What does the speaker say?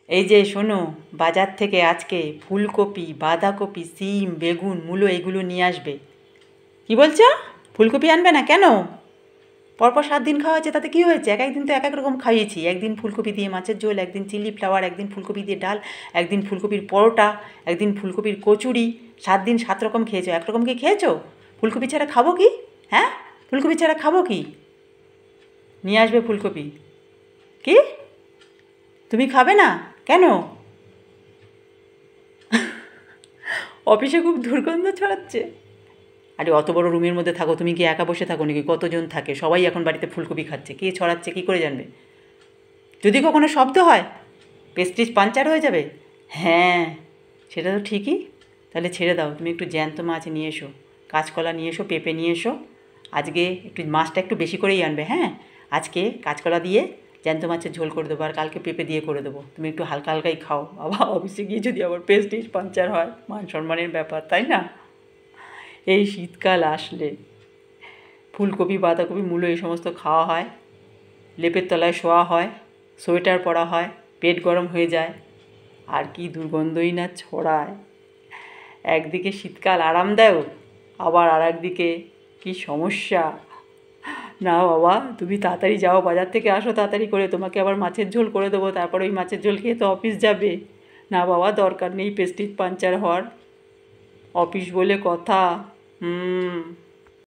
এই যে শোনো, বাজার থেকে আজকে ফুলকপি, বাঁধাকপি, সিম, বেগুন, মূলো এগুলো নিয়ে আসবে। কি বলছো? ফুলকপি আনবে না কেন? পরপর 7 দিন খাওয়া হয়েছে, তাতে কি হয়েছে? এক একদিন তো এক এক রকম খাইয়েছি। একদিন ফুলকপি দিয়ে মাছের ঝোল, একদিন চিলি ফ্লাওয়ার, একদিন ফুলকপি দিয়ে ডাল, একদিন ফুলকপির পরোটা, একদিন ফুলকপির কচুরি। 7 দিন 7 রকম খেয়েছো। এক রকম কি খেয়েছো? ফুলকপি ছাড়া খাবো কি? হ্যাঁ, ফুলকপি ছাড়া খাবো কি? নিয়ে আসবে ফুলকপি। কি? তুমি খাবে না কেন? অফিসে খুব দুর্গন্ধ ছড়াচ্ছে। আরে অত বড় রুমের মধ্যে থাকো, তুমি কি একা বসে থাকো নাকি? কতজন থাকে? সবাই এখন বাড়িতে ফুলকপি খাচ্ছে। কে ছড়াচ্ছে কী করে জানবে? যদি কখনো শব্দ হয়, পেস্টিজ পাঞ্চার হয়ে যাবে। হ্যাঁ, সেটা তো ঠিকই। তাহলে ছেড়ে দাও, তুমি একটু জ্যান্ত মাছ নিয়ে এসো, কাঁচকলা নিয়ে এসো, পেঁপে নিয়ে এসো। আজকে একটু মাছটা একটু বেশি করেই আনবে, হ্যাঁ? আজকে কাঁচকলা দিয়ে জ্যান্ত মাছের ঝোল করে দেবো, আর কালকে পেঁপে দিয়ে করে দেবো। তুমি একটু হালকা হালকাই খাও, বাবা অফিসে গিয়ে যদি আবার পেস্টিজ পাঞ্চার হয়, মান সম্মানের ব্যাপার, তাই না? এই শীতকাল আসলে ফুলকপি, বাঁধাকপি, মূলো এই সমস্ত খাওয়া হয়, লেপের তলায় শোয়া হয়, সোয়েটার পরা হয়, পেট গরম হয়ে যায়, আর কি দুর্গন্ধই না ছড়ায়। একদিকে শীতকাল আরামদায়ক, আবার আর একদিকে কী সমস্যা। না বাবা, তুমি তাড়াতাড়ি যাও, বাজার থেকে আসো তাড়াতাড়ি করে, তোমাকে আবার মাছের ঝোল করে দেবো, তারপর ওই মাছের ঝোল খেয়ে তো অফিস যাবে। না বাবা, দরকার নেই পেস্টিজ পাঞ্চার হওয়ার, অফিস বলে কথা।